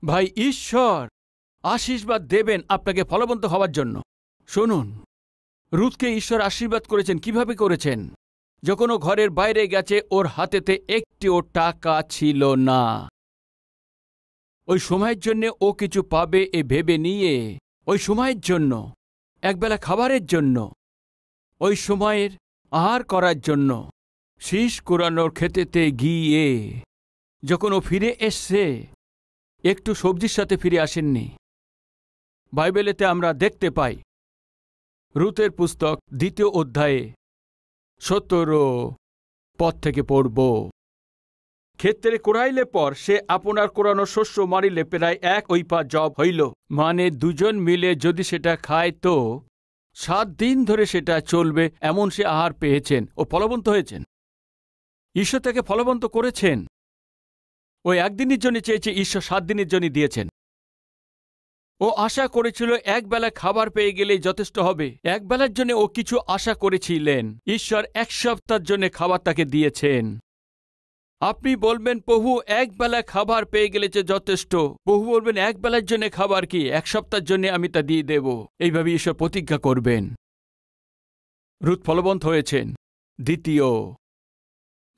ভাই ঈশ্বর আশীর্বাদ দেবেন আপনাকে ফলবন্ত হওয়ার জন্য। শুনুন, রুথকে ঈশ্বর আশীর্বাদ করেছেন। কিভাবে করেছেন? যখন ও ঘরের বাইরে গেছে, ওর হাতেতে একটিও টাকা ছিল না। ওই সময়ের জন্য ও কিছু পাবে এ ভেবে নিয়ে, ওই সময়ের জন্য, একবেলা খাবারের জন্য, ওই সময়ের আহার করার জন্য শীষ কুড়ানোর ক্ষেতেতে গিয়ে যখন ও ফিরে এসছে, একটু সবজির সাথে ফিরে আসেননি। বাইবেলেতে আমরা দেখতে পাই, রুথের পুস্তক 2 অধ্যায়ে 17 পদ থেকে পড়ব। ক্ষেত্রে কোড়াইলে পর সে আপনার কোড়ানো শস্য মারিলে প্রায় 1 ঐপা জব হইল। মানে 2 মিলে যদি সেটা খায় তো 7 দিন ধরে সেটা চলবে, এমন সে আহার পেয়েছেন ও ফলবন্ত হয়েছেন। ঈশ্বর তাকে ফলবন্ত করেছেন। ওই 1 দিনের জন্য চেয়েছে, ঈশ্বর 7 দিনের জন্য দিয়েছেন। ও আশা করেছিল একবেলা খাবার পেয়ে গেলেই যথেষ্ট হবে। একবেলার জন্য ও কিছু আশা করেছিলেন, ঈশ্বর 1 সপ্তাহের জন্য খাবার তাকে দিয়েছেন। আপনি বলবেন, প্রভু একবেলা খাবার পেয়ে গেলে যে যথেষ্ট। প্রভু বলবেন, একবেলার জন্য খাবার কি, 1 সপ্তাহের জন্য আমি তা দিয়ে দেব। এইভাবে ঈশ্বর প্রতিজ্ঞা করবেন। রুথ ফলবন্ত হয়েছেন। দ্বিতীয়,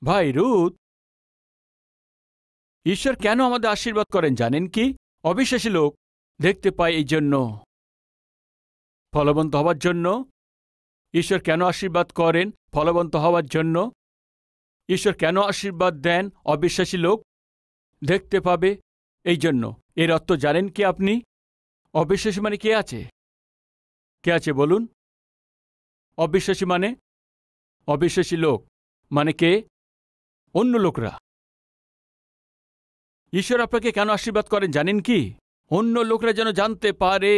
ভাই রুথ, ঈশ্বর কেন আমাদের আশীর্বাদ করেন জানেন কি? অবিশ্বাসী লোক দেখতে পায় এই জন্য। ফলবন্ত হওয়ার জন্য। ঈশ্বর কেন আশীর্বাদ করেন? ফলবন্ত হওয়ার জন্য। ঈশ্বর কেন আশীর্বাদ দেন? অবিশ্বাসী লোক দেখতে পাবে এই জন্য। এর অর্থ জানেন কি আপনি? অবিশ্বাসী মানে কে আছে? কে আছে বলুন? অবিশ্বাসী মানে? অবিশ্বাসী লোক মানে কে? অন্য লোকরা। ঈশ্বর আপনাকে কেন আশীর্বাদ করেন জানেন কি? অন্য লোকরা যেন জানতে পারে।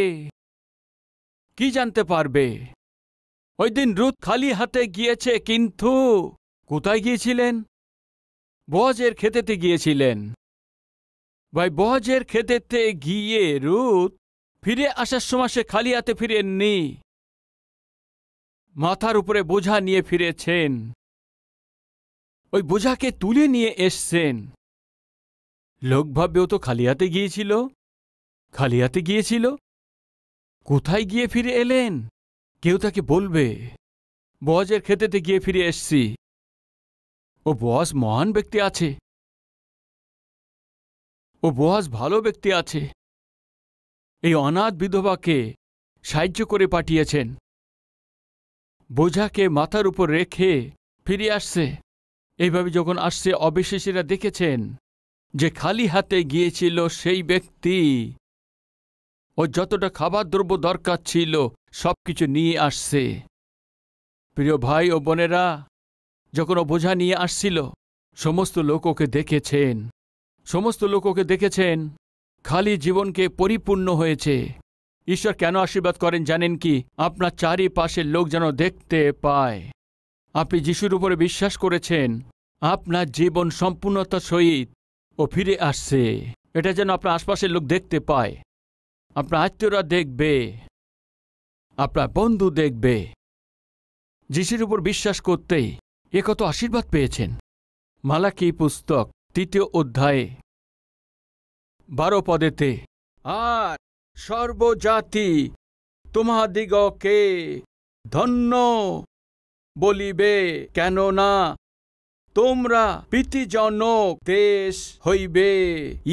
কি জানতে পারবে? ওই দিন রুথ খালি হাতে গিয়েছে, কিন্তু কোথায় গিয়েছিলেন? বোয়াজের ক্ষেতেতে গিয়েছিলেন। ভাই, বোয়াজের ক্ষেতেতে গিয়ে রুথ ফিরে আসার সময় সে খালি হাতে ফিরেননি, মাথার উপরে বোঝা নিয়ে ফিরেছেন। ওই বোঝাকে তুলে নিয়ে এসছেন। লোক ভাববে ও তো খালি হাতে গিয়েছিল। খালি হাতে গিয়েছিল, কোথায় গিয়ে ফিরে এলেন? কেউ তাকে বলবে, বোয়াজের ক্ষেতেতে গিয়ে ফিরে এসছি। ও বোয়াজ মহান ব্যক্তি আছে, ও বোয়াজ ভালো ব্যক্তি আছে। এই অনাথ বিধবাকে সাহায্য করে পাঠিয়েছেন। বোঝাকে মাথার উপর রেখে ফিরে আসছে। এইভাবে যখন আসছে, অবিশ্বাসীরা দেখেছেন যে খালি হাতে গিয়েছিল সেই ব্যক্তি। ও যতটা খাবার দ্রব্য দরকার ছিল সবকিছু নিয়ে আসছে। প্রিয় ভাই ও বোনেরা, যখন ও বোঝা নিয়ে আসছিল, সমস্ত লোক ওকে দেখেছেন। সমস্ত লোক ওকে দেখেছেন খালি জীবনকে পরিপূর্ণ হয়েছে। ঈশ্বর কেন আশীর্বাদ করেন জানেন কি? আপনার চারিপাশের লোক যেন দেখতে পায় আপনি যিশুর উপরে বিশ্বাস করেছেন। আপনার জীবন সম্পূর্ণতার সহিত ও ফিরে আসছে। এটা যেন আপনার আশপাশের লোক দেখতে পায়। আপনার আত্মীয়রা দেখবে, আপনার বন্ধু দেখবে। যিশুর উপর বিশ্বাস করতেই এ কত আশীর্বাদ পেয়েছেন। মালাকি পুস্তক 3 অধ্যায়ে 12 পদেতে, আর সর্বজাতি তোমাদিগকে ধন্য বলিবে, কেননা তোমরা প্রীতিজনক দেশ হইবে।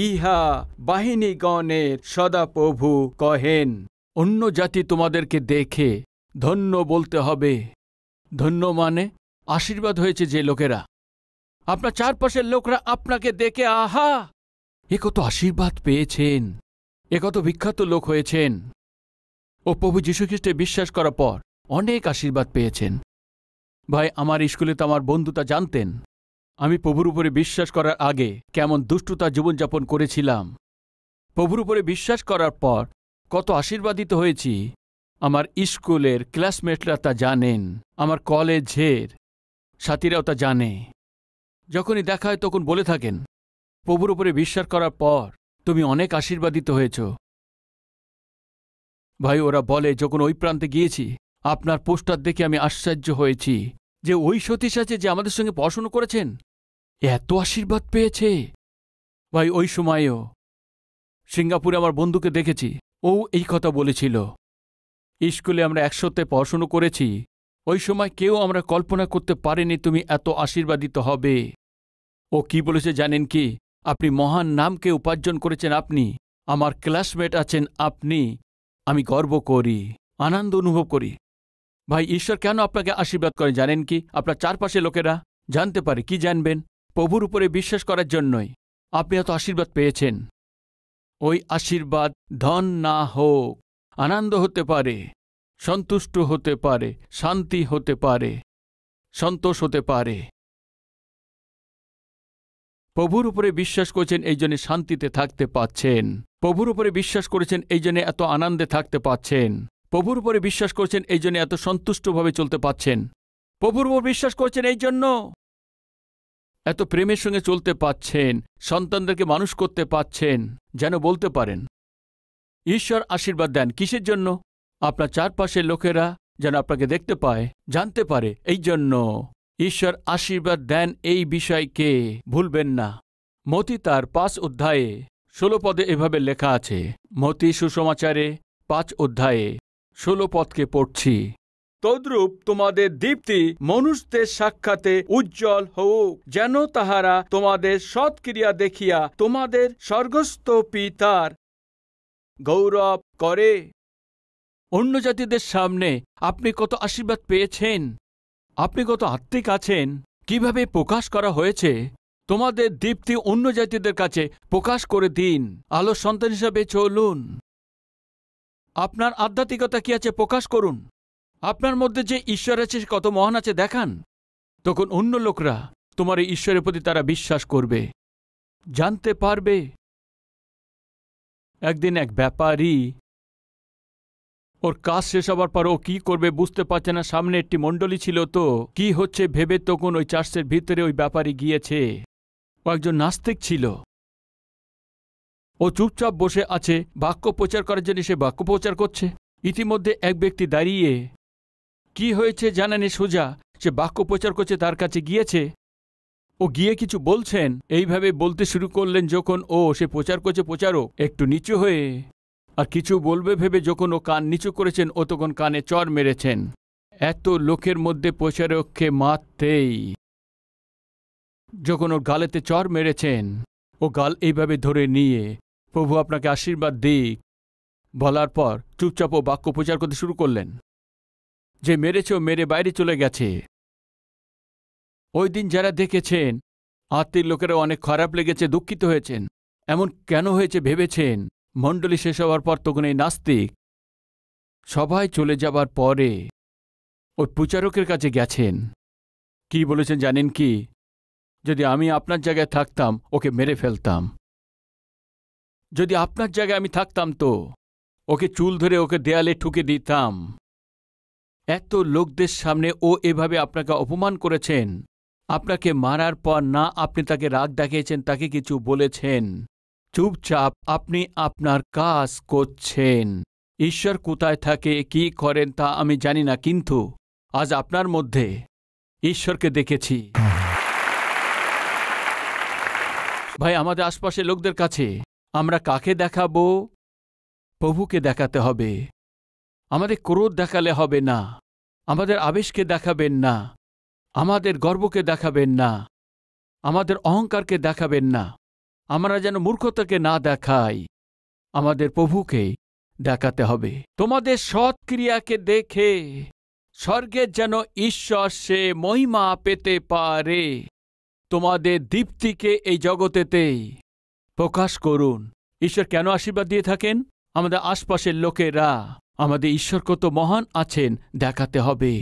ইহা বাহিনীগণের সদাপ্রভু কহেন। অন্য জাতি তোমাদেরকে দেখে ধন্য বলতে হবে। ধন্য মানে আশীর্বাদ হয়েছে যে লোকেরা। আপনার চারপাশের লোকরা আপনাকে দেখে, আহা, এ কত আশীর্বাদ পেয়েছেন, এ কত বিখ্যাত লোক হয়েছেন। ও প্রভু যীশুখ্রিস্টে বিশ্বাস করার পর অনেক আশীর্বাদ পেয়েছেন। ভাই, আমার স্কুলে তো আমার বন্ধুতা জানতেন আমি প্রভুর উপরে বিশ্বাস করার আগে কেমন দুষ্টতা জীবনযাপন করেছিলাম। প্রভুর উপরে বিশ্বাস করার পর কত আশীর্বাদিত হয়েছি আমার স্কুলের ক্লাসমেটরা তা জানেন, আমার কলেজের সাথীরাও তা জানে। যখনই দেখা হয় তখন বলে থাকেন, প্রভুর উপরে বিশ্বাস করার পর তুমি অনেক আশীর্বাদিত হয়েছ। ভাই, ওরা বলে যখন ওই প্রান্তে গিয়েছি, আপনার পোস্টার দেখে আমি আশ্চর্য হয়েছি যে ওই সতীশ আছে যে আমাদের সঙ্গে পড়াশুনো করেছেন, এত আশীর্বাদ পেয়েছে। ভাই, ওই সময়েও সিঙ্গাপুরে আমার বন্ধুকে দেখেছি, ও এই কথা বলেছিল। স্কুলে আমরা একসাথে পড়াশুনো করেছি, ওই সময় কেউ আমরা কল্পনা করতে পারিনি তুমি এত আশীর্বাদিত হবে। ও কি বলেছে জানেন কি? আপনি মহান নামকে উপার্জন করেছেন, আপনি আমার ক্লাসমেট আছেন, আপনি। আমি গর্ব করি, আনন্দ অনুভব করি। ভাই, ঈশ্বর কেন আপনাকে আশীর্বাদ করে জানেন কি? আপনার চারপাশে লোকেরা জানতে পারে। কি জানবেন? প্রভুর উপরে বিশ্বাস করার জন্যই আপনি এত আশীর্বাদ পেয়েছেন। ওই আশীর্বাদ ধন না হোক, আনন্দ হতে পারে, সন্তুষ্ট হতে পারে, শান্তি হতে পারে, সন্তোষ হতে পারে। প্রভুর উপরে বিশ্বাস করেছেন, এই জন্য শান্তিতে থাকতে পাচ্ছেন। প্রভুর উপরে বিশ্বাস করেছেন, এই জন্য এত আনন্দে থাকতে পাচ্ছেন। প্রভুর উপরে বিশ্বাস করছেন, এই জন্য এত সন্তুষ্টভাবে চলতে পাচ্ছেন। প্রভুর উপর বিশ্বাস করছেন, এই জন্য এত প্রেমের সঙ্গে চলতে পাচ্ছেন, সন্তানদেরকে মানুষ করতে পাচ্ছেন, যেন বলতে পারেন ঈশ্বর আশীর্বাদ দেন। কিসের জন্য? আপনার চারপাশের লোকেরা যেন আপনাকে দেখতে পায়, জানতে পারে। এই জন্য ঈশ্বর আশীর্বাদ দেন, এই বিষয়কে ভুলবেন না। মতি তার 5 অধ্যায়ে 16 পদে এভাবে লেখা আছে। মতি সুসমাচারে 5 অধ্যায়ে 16 পদকে পড়ছি। তদ্রূপ তোমাদের দীপ্তি মনুষ্যদের সাক্ষাতে উজ্জ্বল হোক, যেন তাহারা তোমাদের সৎক্রিয়া দেখিয়া তোমাদের স্বর্গস্থ পিতার গৌরব করে। অন্য জাতিদের সামনে আপনি কত আশীর্বাদ পেয়েছেন, আপনি কত আত্মিক আছেন, কিভাবে প্রকাশ করা হয়েছে। তোমাদের দীপ্তি অন্য জাতিদের কাছে প্রকাশ করে দিন। আলো সন্তান হিসাবে চলুন। আপনার আধ্যাত্মিকতা কি আছে প্রকাশ করুন। আপনার মধ্যে যে ঈশ্বর আছে কত মহান আছে দেখান। তখন অন্য লোকরা তোমার এই ঈশ্বরের প্রতি তারা বিশ্বাস করবে, জানতে পারবে। একদিন এক ব্যাপারী, ওর কাজ শেষ হবার পর ও কি করবে বুঝতে পারছে না। সামনে একটি মণ্ডলী ছিল, তো কি হচ্ছে ভেবে তখন ওই চার্চের ভিতরে ওই ব্যাপারী গিয়েছে। ও একজন নাস্তিক ছিল। ও চুপচাপ বসে আছে, বাক্য প্রচার করার জন্য সে বাক্য প্রচার করছে। ইতিমধ্যে এক ব্যক্তি দাঁড়িয়ে, কি হয়েছে জানেনি, সোজা সে বাক্য প্রচার করছে তার কাছে গিয়েছে। ও গিয়ে কিছু বলছেন, এইভাবে বলতে শুরু করলেন। যখন সে প্রচার করছে, প্রচারক একটু নিচু হয়ে আর কিছু বলবে ভেবে যখন ও কান নিচু করেছেন, ও তখন কানে চড় মেরেছেন। এত লোকের মধ্যে প্রচারককে মারতেই যখন ওর গালেতে চড় মেরেছেন, ও গাল এইভাবে ধরে নিয়ে প্রভু আপনাকে আশীর্বাদ দিক বলার পর চুপচাপ ও বাক্য প্রচার করতে শুরু করলেন। যে মেরেছে ও মেরে বাইরে চলে গেছে। ওই দিন যারা দেখেছেন, আত্মীয় লোকেরা অনেক খারাপ লেগেছে, দুঃখিত হয়েছেন। এমন কেন হয়েছে ভেবেছেন। মণ্ডলী শেষ হওয়ার পর তখন এই নাস্তিক সবাই চলে যাবার পরে ওই প্রচারকের কাছে গেছেন। কি বলেছেন জানেন কি? যদি আমি আপনার জায়গায় থাকতাম ওকে মেরে ফেলতাম। যদি আপনার জায়গায় আমি থাকতাম তো ওকে চুল ধরে ওকে দেয়ালে ঠুকে দিতাম। এত লোকদের সামনে ও এভাবে আপনাকে অপমান করেছেন। আপনাকে মারার পর না আপনি তাকে রাগ দেখিয়েছেন, তাকে কিছু বলেছেন। চুপচাপ আপনি আপনার কাজ করছেন। ঈশ্বর কোথায় থাকে, কি করেন তা আমি জানি না, কিন্তু আজ আপনার মধ্যে ঈশ্বরকে দেখেছি। ভাই, আমাদের আশপাশের লোকদের কাছে আমরা কাকে দেখাবো? প্রভুকে দেখাতে হবে। আমাদের ক্রোধ দেখালে হবে না, আমাদের আবেশকে দেখাবেন না, আমাদের গর্বকে দেখাবেন না, আমাদের অহংকারকে দেখাবেন না। আমরা যেন মূর্খতাকে না দেখাই, আমাদের প্রভুকে দেখাতে হবে। তোমাদের সৎ ক্রিয়াকে দেখে স্বর্গের যেন ঈশ্বর সে মহিমা পেতে পারে। তোমাদের দীপ্তিকে এই জগতেতেই প্রকাশ করুন। ঈশ্বর কেন আশীর্বাদ দিয়ে থাকেন? আমাদের আশপাশের লোকেরা আমাদের ঈশ্বর কত মহান আছেন দেখাতে হবে।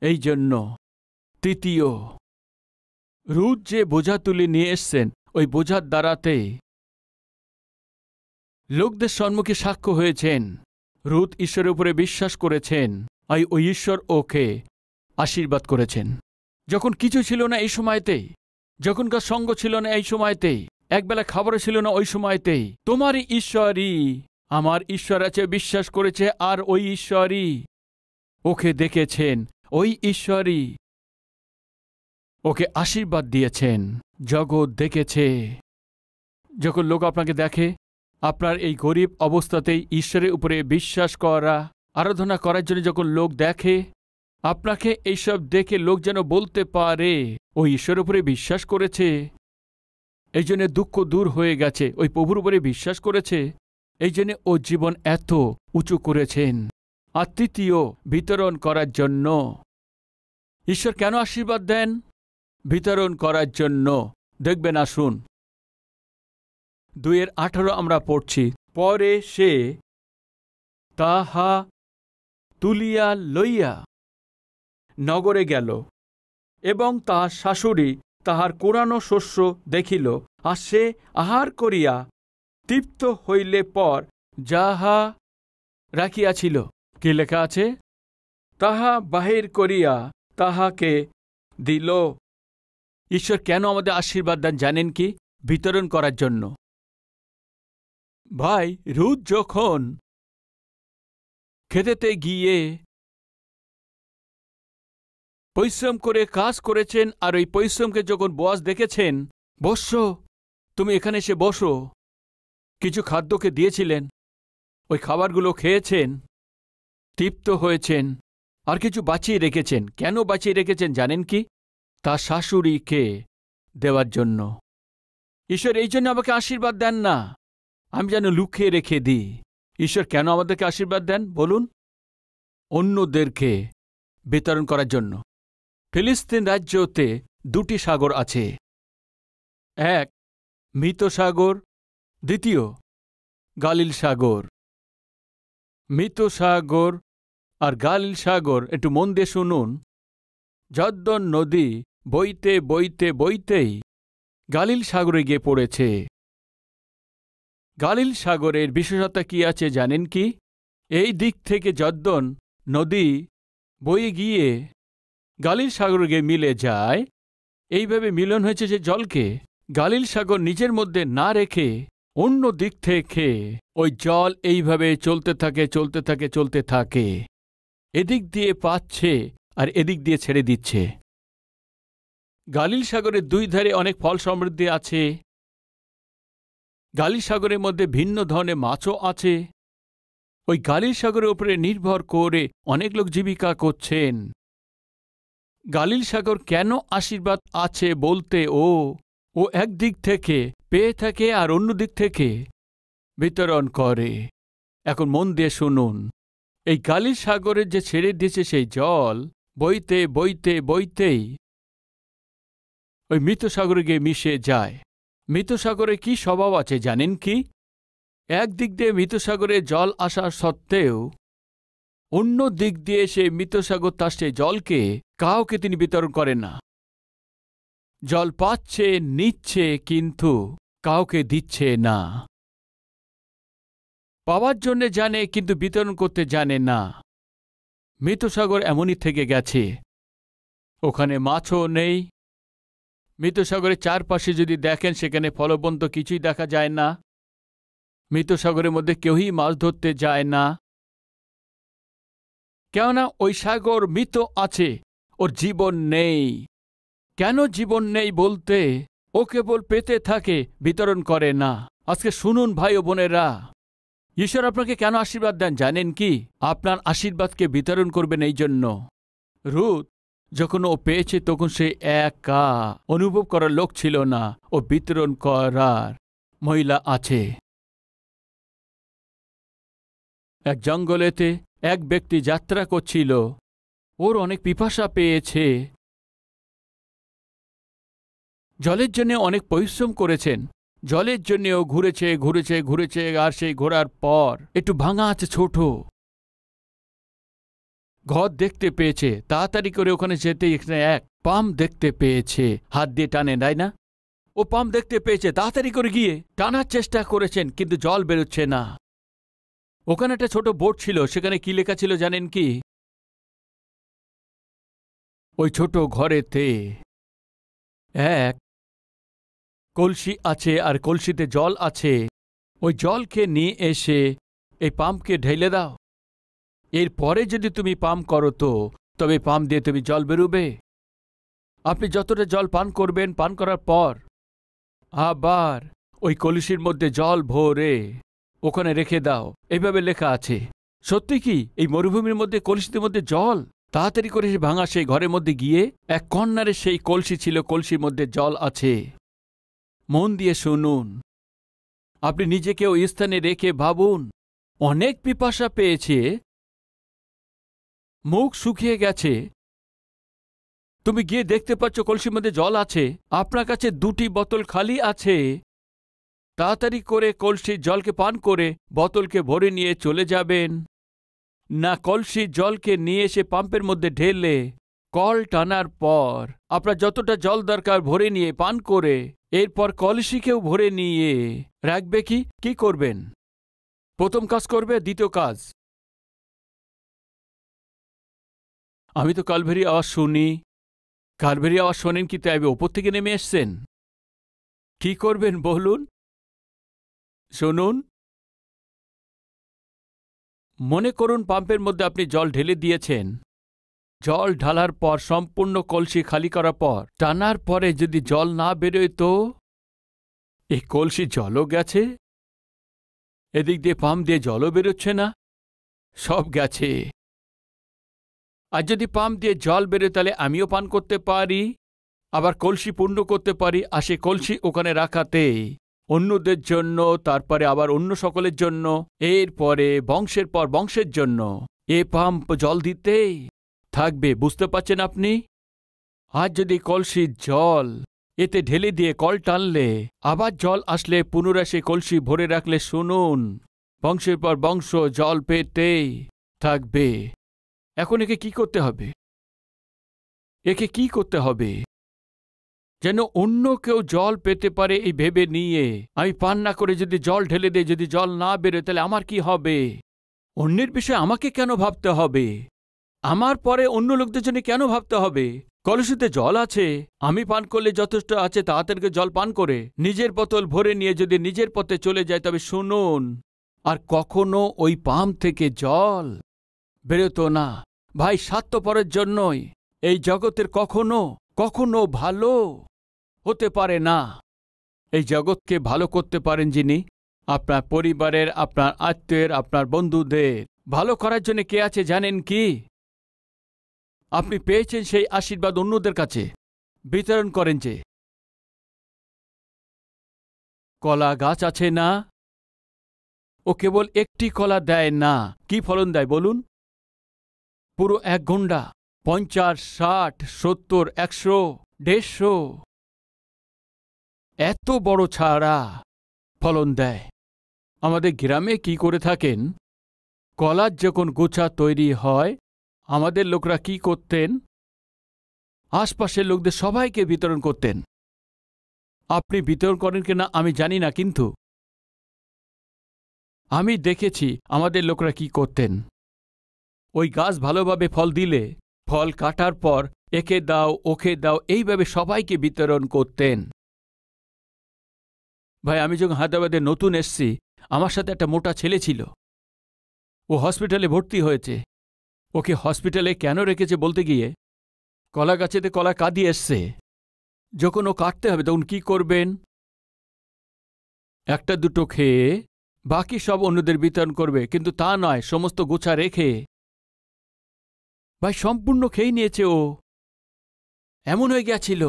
এই জন্য তৃতীয়, রুথ যে বোঝা তুলে নিয়ে এসছেন, ওই বোঝার দ্বারাতে লোকদের সম্মুখে সাক্ষ্য হয়েছেন। রুথ ঈশ্বরের উপরে বিশ্বাস করেছেন, আর ওই ঈশ্বর ওকে আশীর্বাদ করেছেন। যখন কিছু ছিল না এই সময়তেই, যখনকার সঙ্গ ছিল না এই সময়তেই, একবেলা খাবারও ছিল না ওই সময়তেই, তোমারই ঈশ্বরই আমার ঈশ্বর আছে বিশ্বাস করেছে, আর ওই ঈশ্বরই ওকে দেখেছেন, ওই ঈশ্বরই ওকে আশীর্বাদ দিয়েছেন। জগৎ দেখেছে। যখন লোক আপনাকে দেখে, আপনার এই গরিব অবস্থাতেই ঈশ্বরের উপরে বিশ্বাস করা, আরাধনা করার জন্য যখন লোক দেখে, আপনাকে এইসব দেখে লোক যেন বলতে পারে ও ঈশ্বরের উপরে বিশ্বাস করেছে, এই জন্য দুঃখ দূর হয়ে গেছে, ওই প্রভুর উপরে বিশ্বাস করেছে, এই জন্য ও জীবন এত উঁচু করেছেন। আর তৃতীয়, বিতরণ করার জন্য। ঈশ্বর কেন আশীর্বাদ দেন? বিতরণ করার জন্য। দেখবেন, আসুন 2:18 আমরা পড়ছি। পরে সে তাহা তুলিয়া লইয়া নগরে গেল, এবং তাহার শাশুড়ি তাহার কোরানো শস্য দেখিল, আর সে আহার করিয়া তৃপ্ত হইলে পর যাহা রাখিয়াছিল। কি লেখা আছে? তাহা বাহির করিয়া তাহাকে দিল। ঈশ্বর কেন আমাদের আশীর্বাদ দেন জানেন কি? বিতরণ করার জন্য। ভাই, রুথ যখন খেতেতে গিয়ে পরিশ্রম করে কাজ করেছেন, আর ওই পরিশ্রমকে যখন বোয়াজ দেখেছেন, বসো, তুমি এখানে এসে বসো, কিছু খাদ্যকে দিয়েছিলেন, ওই খাবারগুলো খেয়েছেন, তৃপ্ত হয়েছেন, আর কিছু বাঁচিয়ে রেখেছেন। কেন বাঁচিয়ে রেখেছেন জানেন কি? তার শাশুড়িকে দেওয়ার জন্য। ঈশ্বর এই জন্য আমাকে আশীর্বাদ দেন না আমি যেন লুকিয়ে রেখে দিই। ঈশ্বর কেন আমাদেরকে আশীর্বাদ দেন বলুন? অন্যদেরকে বিতরণ করার জন্য। ফিলিস্তিন রাজ্যতে 2টি সাগর আছে, এক মৃত সাগর, দ্বিতীয় গালিল সাগর। মৃত সাগর আর গালিল সাগর, একটু মন দিয়ে শুনুন। জর্দন নদী বইতে বইতে বইতেই গালিল সাগরে গিয়ে পড়েছে। গালিল সাগরের বিশেষতা কি আছে জানেন কি? এই দিক থেকে জর্দন নদী বয়ে গিয়ে গালিল সাগরে গিয়ে মিলে যায়। এইভাবে মিলন হয়েছে যে জলকে গালিল সাগর নিজের মধ্যে না রেখে অন্য দিক থেকে ওই জল এইভাবে চলতে থাকে চলতে থাকে চলতে থাকে, এদিক দিয়ে পাচ্ছে আর এদিক দিয়ে ছেড়ে দিচ্ছে। গালিল সাগরের 2 ধারে অনেক ফল সমৃদ্ধি আছে। গালিল সাগরের মধ্যে ভিন্ন ধরনের মাছও আছে। ওই গালিল সাগরের উপরে নির্ভর করে অনেক লোক জীবিকা করছেন। গালিল সাগর কেন আশীর্বাদ আছে বলতে, ও একদিক থেকে পেয়ে থাকে আর অন্য দিক থেকে বিতরণ করে। এখন মন দিয়ে শুনুন, এই গালিল সাগরের যে ছেড়ে দিয়েছে সেই জল বইতে বইতে বইতেই ওই মৃত সাগরে গিয়ে মিশে যায়। মৃত সাগরে কি স্বভাব আছে জানেন কি? একদিক দিয়ে মৃত সাগরে জল আসা সত্ত্বেও অন্য দিক দিয়ে সেই মৃত সাগর তার সেই জলকে কাউকে তিনি বিতরণ করেন না। জল পাচ্ছে, নিচ্ছে, কিন্তু কাউকে দিচ্ছে না। পাওয়ার জন্য জানে, কিন্তু বিতরণ করতে জানে না। মৃত সাগর এমনই থেকে গেছে। ওখানে মাছও নেই। মৃত সাগরের চারপাশে যদি দেখেন, সেখানে ফলবন্ত কিছুই দেখা যায় না। মৃত সাগরের মধ্যে কেউই মাছ ধরতে যায় না, কেননা ওই সাগর মৃত আছে, ওর জীবন নেই। কেন জীবন নেই বলতে, ও কেবল পেতে থাকে, বিতরণ করে না। আজকে শুনুন ভাই ও বোনেরা, ঈশ্বর আপনাকে কেন আশীর্বাদ দেন জানেন কি? আপনার আশীর্বাদকে বিতরণ করবেন এই জন্য। রুথ যখন ও পেয়েছে তখন সে একা অনুভব করার লোক ছিল না, ও বিতরণ করার মহিলা আছে। এক জঙ্গলেতে এক ব্যক্তি যাত্রা করছিল, ওর অনেক পিপাসা পেয়েছে, জলের জন্য অনেক পরিশ্রম করেছেন, জলের জন্যও ঘুরেছে ঘুরেছে ঘুরেছে, আর সেই ঘোরার পর একটু ভাঙা আছে ছোট ঘর দেখতে পেয়েছে। তাড়াতাড়ি করে ওখানে যেতে এখানে এক পাম্প দেখতে পেয়েছে, হাত দিয়ে টানে, তাই না? ও পাম্প দেখতে পেয়েছে, তাড়াতাড়ি করে গিয়ে টানার চেষ্টা করেছেন, কিন্তু জল বেরোচ্ছে না। ওখানে একটা ছোট বোর্ড ছিল, সেখানে কি লেখা ছিল জানেন কি? ওই ছোট ঘরেতে এক কলসি আছে, আর কলসিতে জল আছে। ওই জলকে নিয়ে এসে এই পাম্পকে ঢেলে দাও, এরপরে যদি তুমি পাম্প করো তো তবে পাম্প দিয়ে তুমি জল বেরোবে। আপনি যতটা জল পান করবেন, পান করার পর আবার ওই কলসির মধ্যে জল ভরে ওখানে রেখে দাও, এইভাবে লেখা আছে। সত্যি কি এই মরুভূমির মধ্যে কলসির মধ্যে জল? তাড়াতাড়ি করে ভাঙা সেই ঘরের মধ্যে গিয়ে এক কর্নারে সেই কলসি ছিল, কলসির মধ্যে জল আছে। মন দিয়ে শুনুন, আপনি নিজেকে ওই স্থানে রেখে ভাবুন, অনেক পিপাসা পেয়েছে, মুখ শুকিয়ে গেছে, তুমি গিয়ে দেখতে পাচ্ছ কলসির মধ্যে জল আছে, আপনার কাছে 2টি বোতল খালি আছে। তাড়াতাড়ি করে কলসির জলকে পান করে বোতলকে ভরে নিয়ে চলে যাবেন, না কলসির জলকে নিয়ে এসে পাম্পের মধ্যে ঢেলে কল টানার পর আপনার যতটা জল দরকার ভরে নিয়ে পান করে এরপর কলসিকেও ভরে নিয়ে রাখবে? কি করবেন? প্রথম কাজ করবে, দ্বিতীয় কাজ? আমি তো কালভেরি আওয়াজ শুনি। কালভেরি আওয়াজ শোনেন কি তাই ওপর থেকে নেমে এসছেন? কি করবেন বলুন? শুনুন, মনে করুন পাম্পের মধ্যে আপনি জল ঢেলে দিয়েছেন। জল ঢালার পর সম্পূর্ণ কলসি খালি করার পর টানার পরে যদি জল না বেরোয় তো এই কলসি জলও গেছে, এদিক দিয়ে পাম্প দিয়ে জলও বেরোচ্ছে না, সব গেছে। আর যদি পাম্প দিয়ে জল বেরোয় তাহলে আমিও পান করতে পারি, আবার কলসি পূর্ণ করতে পারি, আর সে কলসি ওখানে রাখাতে অন্যদের জন্য, তারপরে আবার অন্য সকলের জন্য, এরপরে বংশের পর বংশের জন্য এ পাম্প জল দিতেই থাকবে। বুঝতে পারছেন আপনি? আজ যদি কলসির জল এতে ঢেলে দিয়ে কল টানলে আবার জল আসলে পুনরায় সে কলসি ভরে রাখলে, শুনুন, বংশের পর বংশ জল পেতেই থাকবে। এখন একে কি করতে হবে? একে কি করতে হবে? যেন অন্য কেউ জল পেতে পারে এই ভেবে নিয়ে আমি পান না করে যদি জল ঢেলে দেই, যদি জল না বেরোয় তাহলে আমার কি হবে? অন্যের বিষয়ে আমাকে কেন ভাবতে হবে? আমার পরে অন্য লোকদের জন্য কেন ভাবতে হবে? কলসিতে জল আছে, আমি পান করলে যথেষ্ট আছে, তাড়াতাড়ি জল পান করে নিজের বোতল ভরে নিয়ে যদি নিজের পথে চলে যায়, তবে শুনুন, আর কখনো ওই পাম্প থেকে জল বেরোতো না। ভাই, স্বার্থপরের জন্যই এই জগতের কখনো কখনো ভালো হতে পারে না। এই জগৎকে ভালো করতে পারেন যিনি, আপনার পরিবারের, আপনার আত্মীয়ের, আপনার বন্ধুদের ভালো করার জন্য কে আছে জানেন কি? আপনি পেয়েছেন সেই আশীর্বাদ অন্যদের কাছে বিতরণ করেন। যে কলা গাছ আছে না, ও কেবল একটি কলা দেয় না, কি ফলন দেয় বলুন? পুরো 1 ঘন্টা 50, 60, 70, 100, 150 এত বড় ছাড়া ফলন দেয়। আমাদের গ্রামে কি করে থাকেন, কলার যখন গোছা তৈরি হয় আমাদের লোকরা কি করতেন? আশপাশের লোকদের সবাইকে বিতরণ করতেন। আপনি বিতরণ করেন কিনা আমি জানি না, কিন্তু আমি দেখেছি আমাদের লোকরা কি করতেন। ওই গাছ ভালোভাবে ফল দিলে ফল কাটার পর একে দাও, ওকে দাও, এইভাবে সবাইকে বিতরণ করতেন। ভাই, আমি যখন হায়দ্রাবাদে নতুন এসছি, আমার সাথে একটা মোটা ছেলে ছিল। ও হসপিটালে ভর্তি হয়েছে। ওকে হসপিটালে কেন রেখেছে বলতে গিয়ে, কলা গাছেতে কলা কাঁদিয়ে এসছে, যখন ও কাটতে হবে তখন কি করবেন? 1-2 খেয়ে বাকি সব অন্যদের বিতরণ করবে, কিন্তু তা নয়, সমস্ত গোছা রেখে ভাই সম্পূর্ণ খেয়ে নিয়েছে। ও এমন হয়ে গেছিল,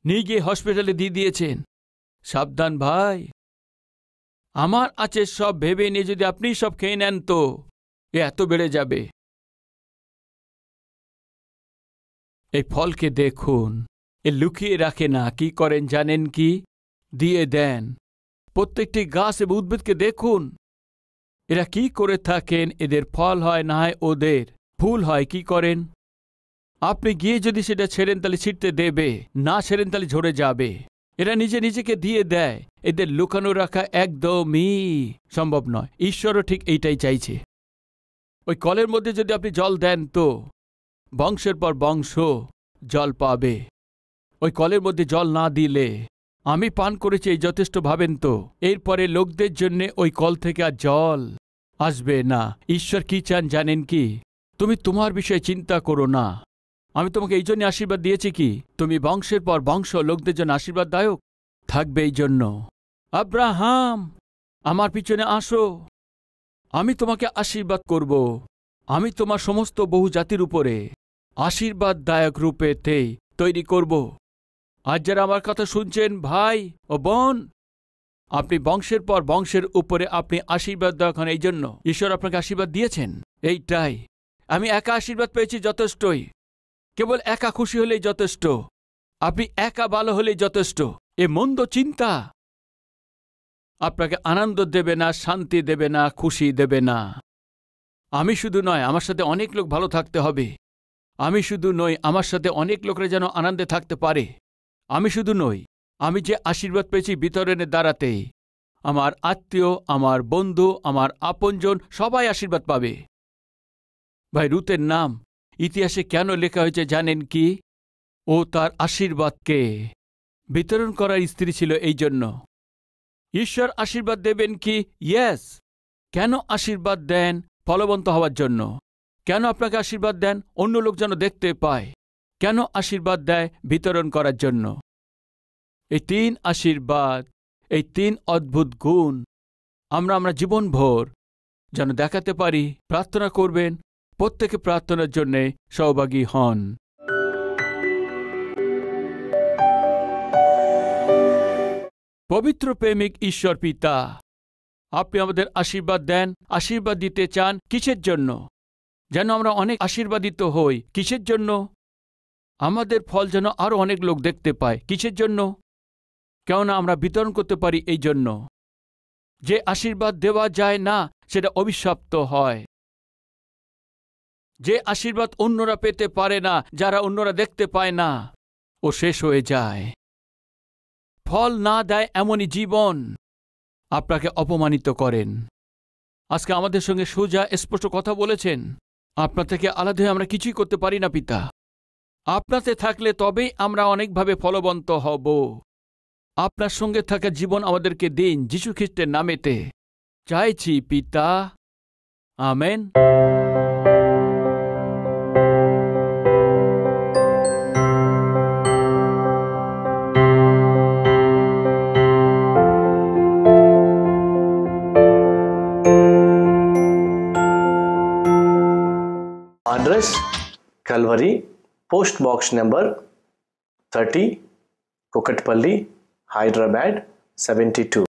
নিয়ে গিয়ে হসপিটালে দিয়ে দিয়েছেন। সাবধান ভাই, আমার আছে সব ভেবে নিয়ে যদি আপনি সব খেয়ে নেন তো এত বেড়ে যাবে। এই ফলকে দেখুন, এ লুকিয়ে রাখে না, কি করেন জানেন কি? দিয়ে দেন। প্রত্যেকটি গাছ এবং উদ্ভিদকে দেখুন, এরা কি করে থাকেন। এদের ফল হয় না হয় ওদের ফুল হয়। কি করেন? আপনি গিয়ে যদি সেটা ছেড়েন তাহলে ছিটতে দেবে, না ছেড়েন তাহলে ঝরে যাবে। এরা নিজে নিজেকে দিয়ে দেয়। এদের লুকানো রাখা একদমই সম্ভব নয়। ঈশ্বরও ঠিক এইটাই চাইছে। ওই কলের মধ্যে যদি আপনি জল দেন তো বংশের পর বংশ জল পাবে। ওই কলের মধ্যে জল না দিলে, আমি পান করেছি এই যথেষ্ট ভাবেন তো, এরপরে লোকদের জন্য ওই কল থেকে আর জল আসবে না। ঈশ্বর কি চান জানেন কি? তুমি তোমার বিষয়ে চিন্তা করো না। আমি তোমাকে এই জন্য আশীর্বাদ দিয়েছি কি তুমি বংশের পর বংশ লোকদের জন্য আশীর্বাদদায়ক থাকবে। এই জন্য আব্রাহাম, আমার পিছনে আসো, আমি তোমাকে আশীর্বাদ করব, আমি তোমার সমস্ত বহু জাতির উপরে আশীর্বাদদায়ক রূপেতে তৈরি করব। আজ যারা আমার কথা শুনছেন ভাই ও বোন, আপনি বংশের পর বংশের উপরে আপনি আশীর্বাদদায়ক হন। এই জন্য ঈশ্বর আপনাকে আশীর্বাদ দিয়েছেন। এইটাই, আমি একা আশীর্বাদ পেয়েছি যথেষ্টই, কেবল একা খুশি হলেই যথেষ্ট, আপনি একা ভালো হলেই যথেষ্ট। এ মন্দ চিন্তা আপনাকে আনন্দ দেবে না, শান্তি দেবে না, খুশি দেবে না। আমি শুধু নয়, আমার সাথে অনেক লোক ভালো থাকতে হবে। আমি শুধু নই, আমার সাথে অনেক লোকরা যেন আনন্দে থাকতে পারে। আমি শুধু নই, আমি যে আশীর্বাদ পেয়েছি বিতরণের দ্বারাতে, আমার আত্মীয়, আমার বন্ধু, আমার আপনজন সবাই আশীর্বাদ পাবে। ভাই, রুতের নাম ইতিহাসে কেন লেখা হয়েছে জানেন কি? ও তার আশীর্বাদকে বিতরণ করার স্ত্রী ছিল। এই জন্য ঈশ্বর আশীর্বাদ দেবেন কি? ইয়েস। কেন আশীর্বাদ দেন? ফলবন্ত হওয়ার জন্য। কেন আপনাকে আশীর্বাদ দেন? অন্য লোক যেন দেখতে পায়। কেন আশীর্বাদ দেয়? বিতরণ করার জন্য। এই 3 আশীর্বাদ, এই 3 অদ্ভুত গুণ আমরা জীবনভর যেন দেখাতে পারি। প্রার্থনা করবেন, প্রত্যেকে প্রার্থনার জন্যে সহভাগী হন। পবিত্র প্রেমিক ঈশ্বর পিতা, আপনি আমাদের আশীর্বাদ দেন। আশীর্বাদ দিতে চান কিসের জন্য? যেন আমরা অনেক আশীর্বাদিত হই। কিসের জন্য? আমাদের ফল যেন আরও অনেক লোক দেখতে পায়। কিসের জন্য? কেননা আমরা বিতরণ করতে পারি। এই জন্য যে আশীর্বাদ দেওয়া যায় না সেটা অভিশপ্ত হয়। যে আশীর্বাদ অন্যরা পেতে পারে না, যারা অন্যরা দেখতে পায় না, ও শেষ হয়ে যায়। ফল না দেয় এমনই জীবন আপনাকে অপমানিত করেন। আজকে আমাদের সঙ্গে সোজা স্পষ্ট কথা বলেছেন। আপনার থেকে আলাদা হয়ে আমরা কিছুই করতে পারি না পিতা। আপনাতে থাকলে তবেই আমরা অনেকভাবে ফলবন্ত হব। আপনার সঙ্গে থাকা জীবন আমাদেরকে দিন, যীশু খ্রিস্টের নামেতে চাইছি পিতা, amen. Address Calvary, Post Box number 30, Kukatpalli, Hyderabad 72.